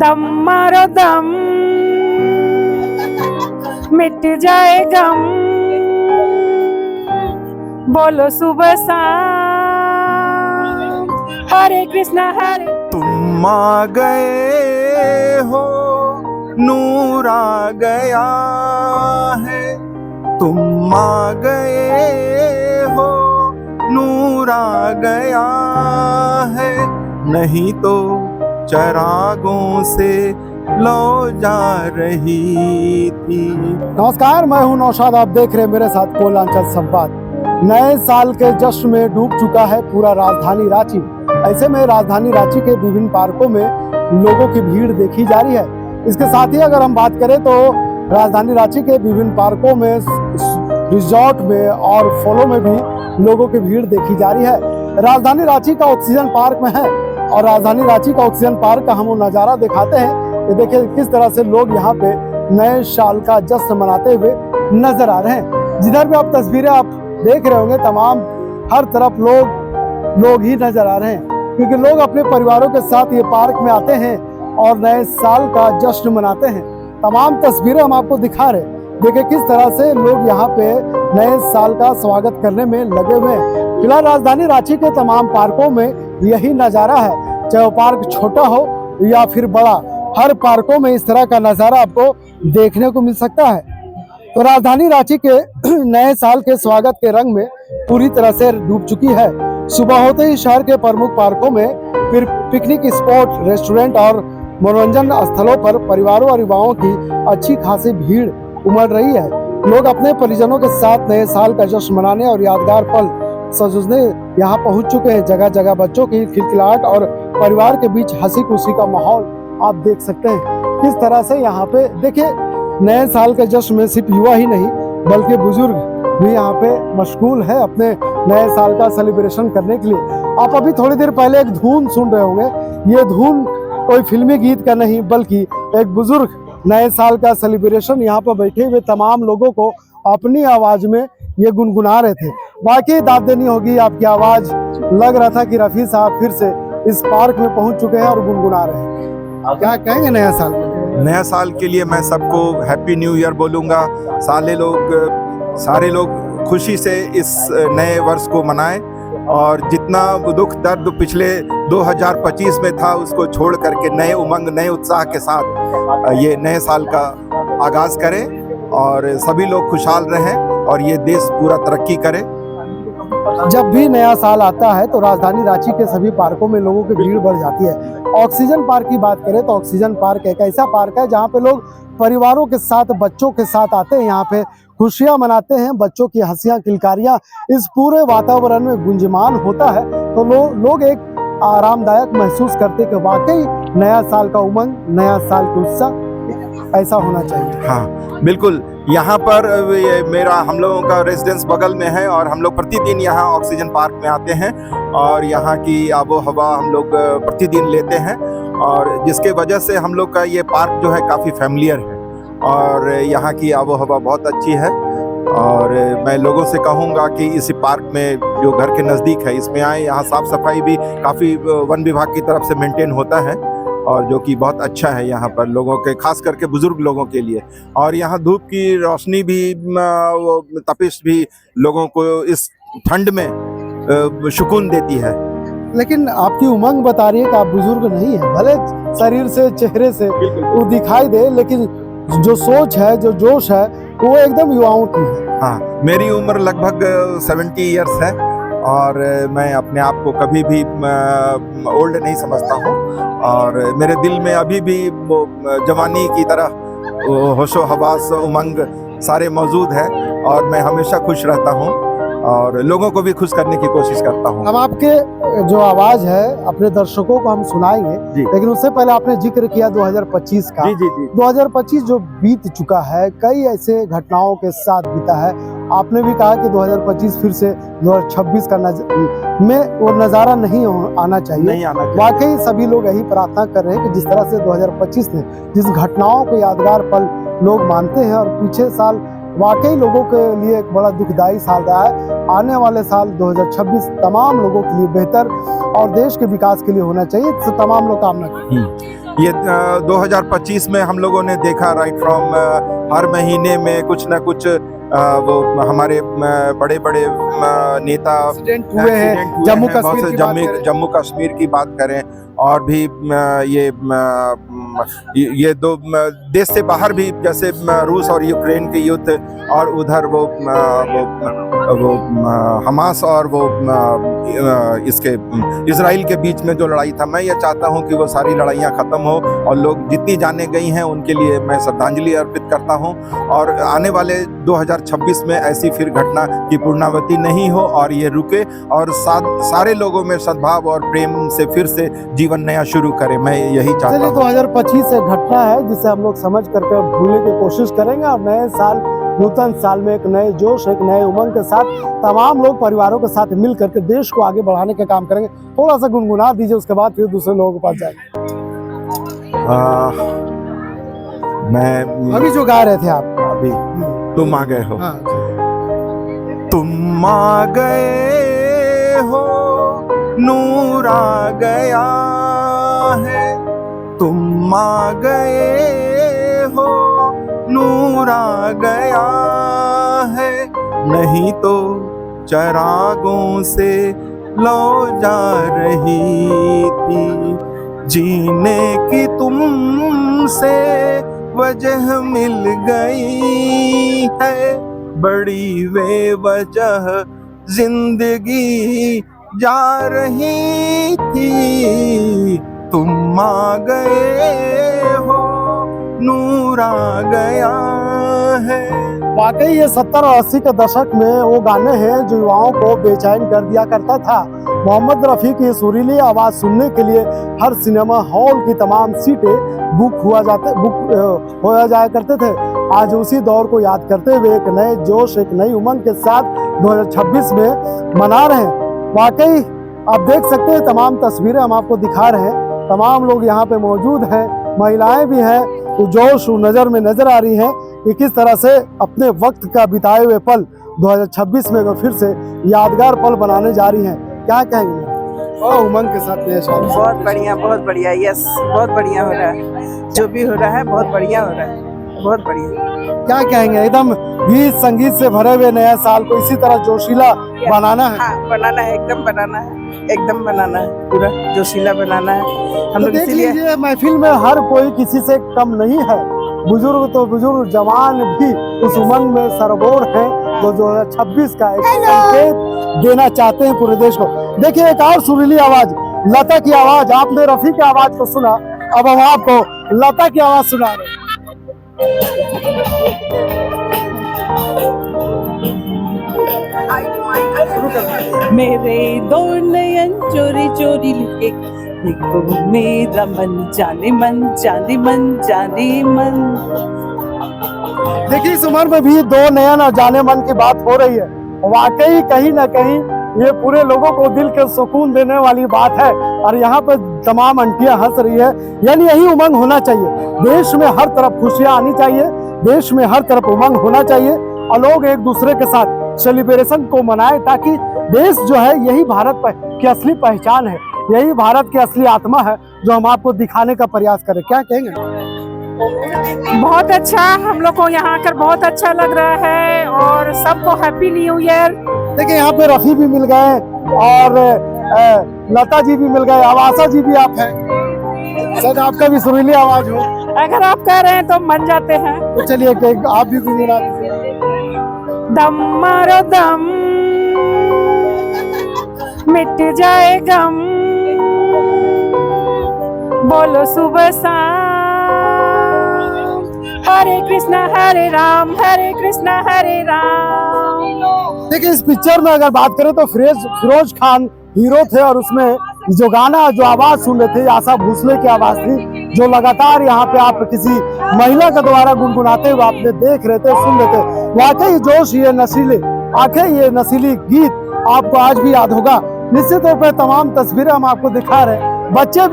दम मारो दम, मिट जाए गम, बोलो सुबह शाम हरे कृष्णा हरे। तुम आ गए हो, नूर आ गया है, तुम आ गए हो, नूर आ गया है, नहीं तो चरागों से लो जा रही थी। नमस्कार, मैं हूं नौशाद। आप देख रहे हैं मेरे साथ कोलांचल संवाद। नए साल के जश्न में डूब चुका है पूरा राजधानी रांची। ऐसे में राजधानी रांची के विभिन्न पार्कों में लोगों की भीड़ देखी जा रही है। इसके साथ ही अगर हम बात करें तो राजधानी रांची के विभिन्न पार्कों में, रिजॉर्ट में और फॉलो में भी लोगों की भीड़ देखी जा रही है। राजधानी रांची का ऑक्सीजन पार्क में है और राजधानी रांची का ऑक्सीजन पार्क का हम वो नज़ारा दिखाते हैं कि देखिए किस तरह से लोग यहाँ पे नए साल का जश्न मनाते हुए नजर आ रहे हैं। जिधर भी आप तस्वीरें आप देख रहे होंगे, तमाम हर तरफ लोग ही नजर आ रहे हैं, क्योंकि लोग अपने परिवारों के साथ ये पार्क में आते हैं और नए साल का जश्न मनाते हैं। तमाम तस्वीरें हम आपको दिखा रहे हैं। देखिए किस तरह से लोग यहाँ पे नए साल का स्वागत करने में लगे हुए हैं। फिलहाल राजधानी रांची के तमाम पार्कों में यही नज़ारा है, चाहे वो पार्क छोटा हो या फिर बड़ा, हर पार्कों में इस तरह का नज़ारा आपको देखने को मिल सकता है। तो राजधानी रांची के नए साल के स्वागत के रंग में पूरी तरह से डूब चुकी है। सुबह होते ही शहर के प्रमुख पार्कों में, फिर पिकनिक स्पॉट, रेस्टोरेंट और मनोरंजन स्थलों पर परिवारों और युवाओं की अच्छी खासी भीड़ उमड़ रही है। लोग अपने परिजनों के साथ नए साल का जश्न मनाने और यादगार पल सजने यहाँ पहुँच चुके हैं। जगह जगह बच्चों की खिलखिलाहट और परिवार के बीच हंसी खुशी का माहौल आप देख सकते हैं। किस तरह से यहाँ पे देखिए नए साल के जश्न में सिर्फ युवा ही नहीं बल्कि बुजुर्ग भी यहाँ पे मशगूल है अपने नए साल का सेलिब्रेशन करने के लिए। आप अभी थोड़ी देर पहले एक धुन सुन रहे होंगे। ये धुन कोई फिल्मी गीत का नहीं बल्कि एक बुजुर्ग नए साल का सेलिब्रेशन यहाँ पर बैठे हुए तमाम लोगों को अपनी आवाज में ये गुनगुना रहे थे। बाकी दाद देनी होगी आपकी आवाज। लग रहा था कि रफी साहब फिर से इस पार्क में पहुंच चुके हैं और गुनगुना रहे हैं। क्या कहेंगे नया साल में? नया साल के लिए मैं सबको हैप्पी न्यू ईयर बोलूँगा। सारे लोग खुशी से इस नए वर्ष को मनाएं और जितना दुख दर्द पिछले 2025 में था उसको छोड़ करके नए उमंग, नए उत्साह के साथ ये नए साल का आगाज़ करें और सभी लोग खुशहाल रहें और ये देश पूरा तरक्की करे। जब भी नया साल आता है तो राजधानी रांची के सभी पार्कों में लोगों की भीड़ बढ़ जाती है। ऑक्सीजन पार्क की बात करें तो ऑक्सीजन पार्क एक ऐसा पार्क है जहाँ पे लोग परिवारों के साथ, बच्चों के साथ आते हैं, यहाँ पे खुशियाँ मनाते हैं। बच्चों की हंसियाँ, किलकारियाँ इस पूरे वातावरण में गुंजमान होता है तो लोग एक आरामदायक महसूस करते कि वाकई नया साल का उमंग, नया साल का उत्साह ऐसा होना चाहिए। हाँ बिल्कुल। यहाँ पर हम लोगों का रेजिडेंस बगल में है और हम लोग प्रतिदिन यहाँ ऑक्सीजन पार्क में आते हैं और यहाँ की आबो हवा हम लोग प्रतिदिन लेते हैं और जिसके वजह से हम लोग का ये पार्क जो है काफ़ी फैमिलियर है और यहाँ की आबो हवा बहुत अच्छी है। और मैं लोगों से कहूँगा कि इसी पार्क में जो घर के नज़दीक है इसमें आए। यहाँ साफ़ सफाई भी काफ़ी वन विभाग की तरफ से मेंटेन होता है और जो कि बहुत अच्छा है यहाँ पर लोगों के, खास करके बुजुर्ग लोगों के लिए। और यहाँ धूप की रोशनी भी, तपिश भी लोगों को इस ठंड में सुकून देती है। लेकिन आपकी उमंग बता रही है कि आप बुजुर्ग नहीं है, भले शरीर से, चेहरे से वो दिखाई दे, लेकिन जो सोच है, जो जोश है वो एकदम युवाओं की है। हाँ, मेरी उम्र लगभग 70 इयर्स है और मैं अपने आप को कभी भी ओल्ड नहीं समझता हूँ और मेरे दिल में अभी भी वो जवानी की तरह होशो हवास, उमंग सारे मौजूद है और मैं हमेशा खुश रहता हूँ और लोगों को भी खुश करने की कोशिश करता हूँ। अब आपके जो आवाज है अपने दर्शकों को हम सुनाएंगे, लेकिन उससे पहले आपने जिक्र किया 2025 का। जी। 2025 जो बीत चुका है, कई ऐसे घटनाओं के साथ बीता है। आपने भी कहा कि 2025 फिर से 2026 का में वो नज़ारा नहीं आना चाहिए। वाकई सभी लोग यही प्रार्थना कर रहे हैं कि जिस तरह से 2025 में जिस घटनाओं को यादगार पल लोग मानते हैं और पीछे साल वाकई लोगों के लिए एक बड़ा दुखदायी साल रहा है, आने वाले साल 2026 तमाम लोगों के लिए बेहतर और देश के विकास के लिए होना चाहिए। तो तमाम लोग कामना करें। ये 2025 में हम लोगों ने देखा राइट फ्रॉम हर महीने में कुछ ना कुछ वो हमारे बड़े बड़े नेता एक्सीडेंट हुए हैं। जम्मू हैं। बहुत कश्मीर से की बात करें। जम्मू कश्मीर की बात करें और भी ये दो देश से बाहर भी, जैसे रूस और यूक्रेन के युद्ध, और उधर वो हमास और वो इसके इजराइल के बीच में जो लड़ाई था। मैं ये चाहता हूं कि वो सारी लड़ाइयां खत्म हो और लोग जितनी जाने गई हैं उनके लिए मैं श्रद्धांजलि अर्पित करता हूं, और आने वाले 2026 में ऐसी फिर घटना की पुनरावृत्ति नहीं हो और ये रुके, और सारे लोगों में सद्भाव और प्रेम से फिर से जीवन नया शुरू करें। मैं यही चाहता चलिए, हूँ। 2025 एक घटना है जिसे हम लोग समझ करके भूलने की कोशिश करेंगे, और नए साल, नूतन साल में एक नए जोश, एक नए उमंग के साथ तमाम लोग परिवारों के साथ मिल करके देश को आगे बढ़ाने का काम करेंगे। थोड़ा सा गुनगुना दीजिए, उसके बाद फिर दूसरे लोगों के पास जाएंगे। मैं अभी जो गा रहे थे आप, अभी तुम आ गए हो। हाँ। तुम आ गए हो, नूर आ गया है। तुम आ गए हो, नूर आ गया है। नहीं तो चरागों से लौ जा रही थी, जीने की तुमसे वजह मिल गई है। बड़ी बेवजह जिंदगी जा रही थी, तुम आ गए हो, नूर आ गया है। वाकई ये 70 और 80 के दशक में वो गाने हैं जो युवाओं को बेचैन कर दिया करता था। मोहम्मद रफ़ी की सुरीली आवाज़ सुनने के लिए हर सिनेमा हॉल की तमाम सीटें बुक हो जाया करते थे। आज उसी दौर को याद करते हुए एक नए जोश, एक नई उमंग के साथ 2026 में मना रहे हैं। वाकई आप देख सकते हैं, तमाम तस्वीरें हम आपको दिखा रहे हैं, तमाम लोग यहाँ पे मौजूद हैं, महिलाएं भी हैं। तो जोश नज़र में नज़र आ रही है कि किस तरह से अपने वक्त का बिताए हुए पल 2026 में फिर से यादगार पल बनाने जा रही हैं। क्या कहेंगे? और उमंग के साथ ये शादी बहुत बढ़िया, यस, बहुत बढ़िया हो रहा है। जो भी हो रहा है बहुत बढ़िया हो रहा है, बहुत बढ़िया। क्या कहेंगे? एकदम गीत संगीत से भरे हुए नया साल को इसी तरह जोशीला बनाना है। हाँ, बनाना है, एकदम बनाना है, एकदम बनाना है, पूरा जोशीला बनाना है हम तो लोग। देख इसीलिए लीजिए, महफिल में हर कोई किसी से कम नहीं है। बुजुर्ग तो बुजुर्ग, जवान भी उस उमंग में सरगोर है, जो 2026 का एक संकेत देना चाहते हैं पूरे देश को। देखिए, एक और सुरीली आवाज, लता की आवाज। आपने रफी की आवाज को सुना, अब हम आपको लता की आवाज सुना रहे हैं। मेरे दो नयन चोरी चोरी लिखे, देखो मेरा मन जाने मन, जाने मन, जाने मन। देखिए, इस उम्र में भी दो नयन और जाने मन की बात हो रही है। वाकई कहीं ना कहीं ये पूरे लोगों को दिल के सुकून देने वाली बात है, और यहाँ पे तमाम आंटियां हंस रही है। यानी यही उमंग होना चाहिए। देश में हर तरफ खुशियां आनी चाहिए, देश में हर तरफ उमंग होना चाहिए, और लोग एक दूसरे के साथ सेलिब्रेशन को मनाएं, ताकि देश जो है यही भारत की असली पहचान है, यही भारत की असली आत्मा है, जो हम आपको दिखाने का प्रयास करें। क्या कहेंगे? बहुत अच्छा, हम लोग को यहाँ आकर बहुत अच्छा लग रहा है, और सबको हैप्पी न्यू ईयर। देखिए, यहाँ पे रफी भी मिल गए और लता जी भी मिल गए, आवासा जी भी आप हैं। शायद आपका भी सुरीली आवाज हो। अगर आप कह रहे हैं तो मन जाते हैं। तो चलिए आप भी गुनगुना दीजिए। दम मारो दम, मिट जाए गम, बोलो सुबह शाम, हरे कृष्णा हरे राम, हरे कृष्णा हरे राम। देखिए, इस पिक्चर में अगर बात करें तो फिरोज खान हीरो थे, और उसमें जो गाना, जो आवाज सुन रहे थे, आशा भोसले की आवाज थी, जो लगातार यहाँ पे आप किसी महिला के द्वारा गुनगुनाते हुए आपने देख रहे थे, सुन रहे थे। वाकई जोश, ये नशीले आंखें, ये नशीली गीत आपको आज भी याद होगा। निश्चित तौर पर तमाम तस्वीरें हम आपको दिखा रहे हैं। बच्चे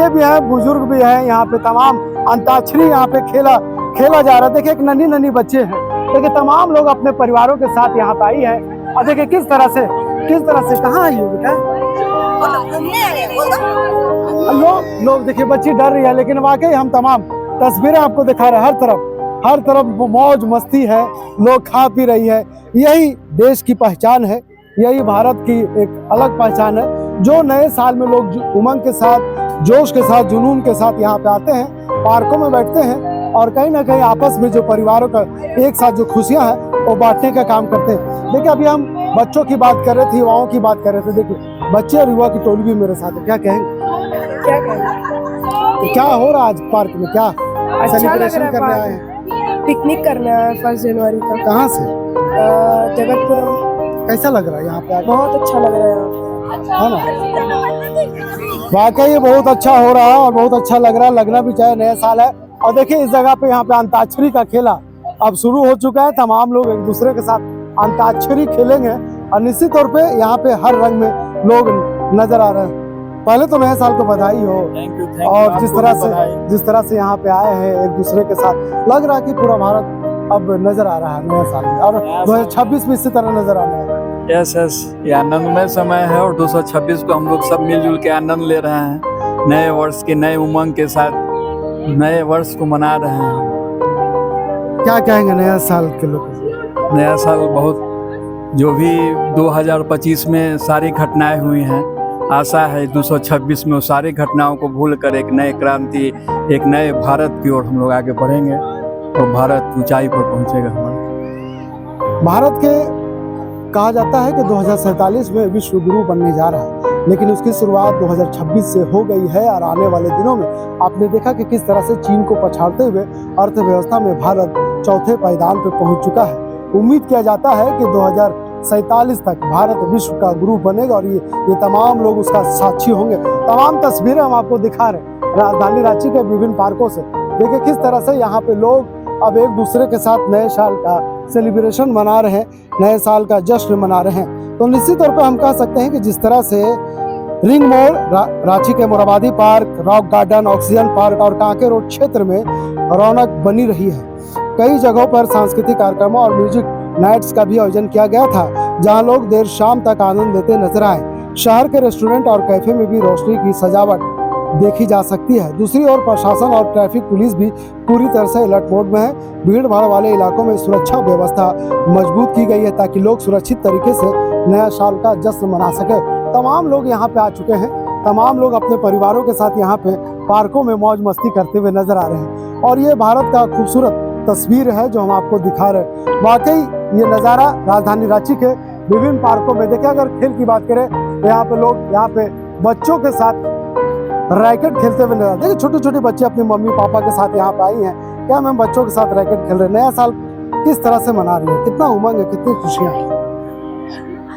भी हैं, बुजुर्ग भी हैं। यहाँ पे तमाम अंताक्षरी यहाँ पे खेला जा रहा है। देखिए, एक नन्ही बच्चे हैं। देखिए, तमाम लोग अपने परिवारों के साथ यहाँ पे आई है, और देखिए किस तरह से कहाँ आई हो बेटा? लोग देखिए, बच्ची डर रही है, लेकिन वाकई हम तमाम तस्वीरें आपको दिखा रहे हैं। हर तरफ मौज मस्ती है, लोग खा पी रही है। यही देश की पहचान है, यही भारत की एक अलग पहचान है। जो नए साल में लोग उमंग के साथ, जोश के साथ, जुनून के साथ यहाँ पे आते हैं, पार्कों में बैठते हैं और कहीं ना कहीं आपस में जो परिवारों का एक साथ जो खुशियां हैं वो बांटने का काम करते हैं। देखिए, अभी हम बच्चों की बात कर रहे थे, युवाओं की बात कर रहे थे। देखिए, बच्चे और युवा की टोली भी मेरे साथ है। क्या कहेंगे, क्या हो रहा है आज पार्क में, क्या सेलिब्रेशन करने आए हैं? पिकनिक करने आया है 1 जनवरी का। कहाँ से? जगतपुर। कैसा लग रहा है यहाँ पे आके? बहुत अच्छा लग रहा है, है ना? वाकई ये बहुत अच्छा हो रहा है और बहुत अच्छा लग रहा है, लगना भी चाहिए, नया साल है। और देखिए, इस जगह पे यहाँ पे अंताक्षरी का खेला अब शुरू हो चुका है। तमाम लोग एक दूसरे के साथ अंताक्षरी खेलेंगे और निश्चित तौर पे यहाँ पे हर रंग में लोग नजर आ रहे हैं। पहले तो नए साल को बधाई हो। Thank you. और जिस तरह से यहाँ पे आए हैं एक दूसरे के साथ, लग रहा है कि पूरा भारत अब नजर आ रहा है नए साल में, और 2026 में इसी तरह नजर आने वाला है। यस, ये आनंदमय समय है और 226 को हम लोग सब मिलजुल के आनंद ले रहे हैं। नए वर्ष के नए उमंग के साथ नए वर्ष को मना रहे हैं। क्या कहेंगे नया साल के लोग? नया साल बहुत, जो भी 2025 में सारी घटनाएं हुई हैं, आशा है 226 में वो सारी घटनाओं को भूल कर एक नए क्रांति, एक नए भारत की ओर हम लोग आगे बढ़ेंगे और भारत ऊंचाई पर पहुंचेगा। हमारा भारत के कहा जाता है कि 2047 में विश्व गुरु बनने जा रहा है, लेकिन उसकी शुरुआत 2026 से हो गई है। और आने वाले दिनों में आपने देखा कि किस तरह से चीन को पछाड़ते हुए अर्थव्यवस्था में भारत चौथे पायदान पर पहुंच चुका है। उम्मीद किया जाता है कि 2047 तक भारत विश्व का गुरु बनेगा और ये तमाम लोग उसका साक्षी होंगे। तमाम तस्वीरें हम आपको दिखा रहे हैं राजधानी रांची के विभिन्न पार्कों से। देखिए किस तरह से यहाँ पे लोग अब एक दूसरे के साथ नए साल का सेलिब्रेशन मना रहे हैं, नए साल का जश्न मना रहे हैं। तो निश्चित तौर पर हम कह सकते हैं कि जिस तरह से रिंग मोड़, रांची के Morabadi park, rock garden, oxygen park और कांके रोड क्षेत्र में रौनक बनी रही है। कई जगहों पर सांस्कृतिक कार्यक्रमों और म्यूजिक नाइट्स का भी आयोजन किया गया था, जहां लोग देर शाम तक आनंद लेते नजर आए। शहर के रेस्टोरेंट और कैफे में भी रोशनी की सजावट देखी जा सकती है। दूसरी ओर प्रशासन और ट्रैफिक पुलिस भी पूरी तरह से अलर्ट मोड में है। भीड़ भाड़ वाले इलाकों में सुरक्षा व्यवस्था मजबूत की गई है ताकि लोग सुरक्षित तरीके से नया साल का जश्न मना सके। तमाम लोग यहाँ पे आ चुके हैं, तमाम लोग अपने परिवारों के साथ यहाँ पे पार्कों में मौज मस्ती करते हुए नजर आ रहे हैं। और ये भारत का खूबसूरत तस्वीर है जो हम आपको दिखा रहे हैं। वाकई ये नज़ारा राजधानी रांची के विभिन्न पार्कों में देखिए। अगर खेल की बात करें तो यहाँ पे लोग यहाँ पे बच्चों के साथ रैकेट खेलते हुए नजर, देखिए छोटे छोटे बच्चे अपने मम्मी पापा के साथ यहाँ पे आई हैं। क्या मैम बच्चों के साथ रैकेट खेल रहे हैं? नया साल किस तरह से मना रही है? कितना उमंग है, कितनी खुशियाँ हैं?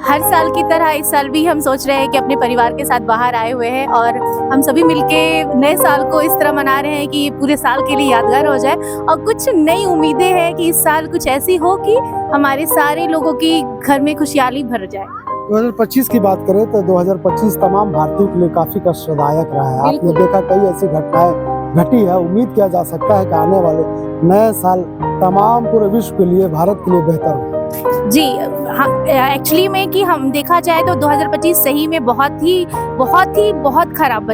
हर साल की तरह इस साल भी हम सोच रहे हैं कि अपने परिवार के साथ बाहर आए हुए हैं और हम सभी मिलके नए साल को इस तरह मना रहे हैं कि ये पूरे साल के लिए यादगार हो जाए। और कुछ नई उम्मीदें हैं कि इस साल कुछ ऐसी हो कि हमारे सारे लोगों की घर में खुशहाली भर जाए। 2025 की बात करें तो 2025 तमाम भारतीयों के लिए काफी कष्टदायक रहा है। आपने देखा कई ऐसी घटनाएं घटी है। उम्मीद किया जा सकता है कि आने वाले नए साल तमाम पूरे विश्व के लिए, भारत के लिए बेहतर हो। जी हाँ, एक्चुअली में कि हम देखा जाए तो 2025 सही में बहुत खराब,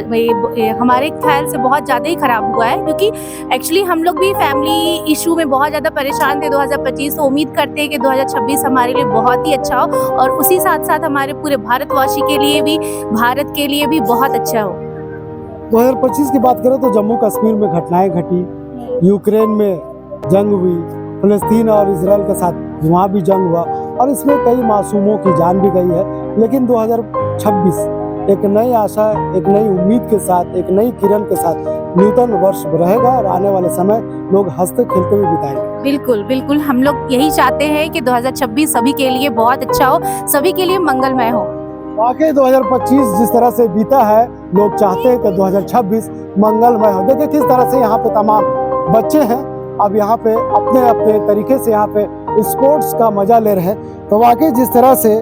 हमारे ख्याल से बहुत ज़्यादा ही खराब हुआ है, क्योंकि एक्चुअली हम लोग भी फैमिली इशू में बहुत ज़्यादा परेशान थे 2025। तो उम्मीद करते हैं कि 2026 हमारे लिए बहुत ही अच्छा हो और उसी साथ साथ हमारे पूरे भारतवासी के लिए भी, भारत के लिए भी बहुत अच्छा हो। 2025 की बात करें तो जम्मू कश्मीर में घटनाएं घटी, यूक्रेन में जंग हुई, फिलिस्तीन और इसराइल के साथ वहाँ भी जंग हुआ और इसमें कई मासूमों की जान भी गई है। लेकिन 2026 एक नई आशा, एक नई उम्मीद के साथ, एक नई किरण के साथ नूतन वर्ष रहेगा और आने वाले समय लोग हंसते खेलते हुए बिताएंगे। बिल्कुल बिल्कुल, हम लोग यही चाहते हैं कि 2026 सभी के लिए बहुत अच्छा हो, सभी के लिए मंगलमय हो। वाकई 2025 जिस तरह से बीता है, लोग चाहते हैं कि 2026 मंगलमय हो। देखिए किस तरह से यहाँ पे तमाम बच्चे हैं, अब यहाँ पे अपने अपने तरीके से यहाँ पे स्पोर्ट्स का मजा ले रहे हैं। तो वाकई जिस तरह से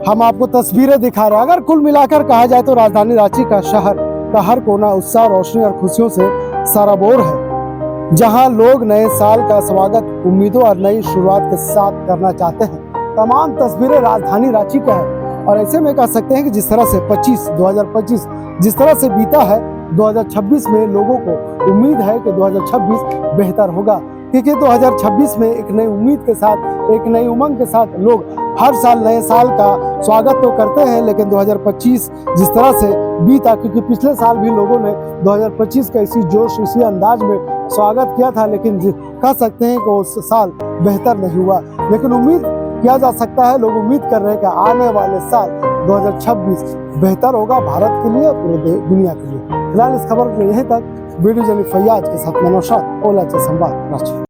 हम आपको तस्वीरें दिखा रहे हैं, अगर कुल मिलाकर कहा जाए तो राजधानी रांची का शहर का हर कोना उत्साह, रोशनी और खुशियों से सराबोर है, जहां लोग नए साल का स्वागत उम्मीदों और नई शुरुआत के साथ करना चाहते हैं। तमाम तस्वीरें राजधानी रांची का है और ऐसे में कह सकते हैं कि जिस तरह से 2025 जिस तरह से बीता है, 2026 में लोगों को उम्मीद है कि 2026 बेहतर होगा, क्योंकि 2026 में एक नई उम्मीद के साथ, एक नई उमंग के साथ लोग हर साल नए साल का स्वागत तो करते हैं, लेकिन 2025 जिस तरह से बीता, क्योंकि पिछले साल भी लोगों ने 2025 का इसी जोश, इसी अंदाज में स्वागत किया था, लेकिन कह सकते हैं कि उस साल बेहतर नहीं हुआ। लेकिन उम्मीद किया जा सकता है, लोग उम्मीद कर रहे हैं कि आने वाले साल 2026 बेहतर होगा भारत के लिए, पूरे दुनिया के लिए। फिलहाल इस खबर के लिए यहीं तक। वीडियो जर्नलिस्ट फैयाज के साथ मैं नौशाद, ओला संवाद, रांची।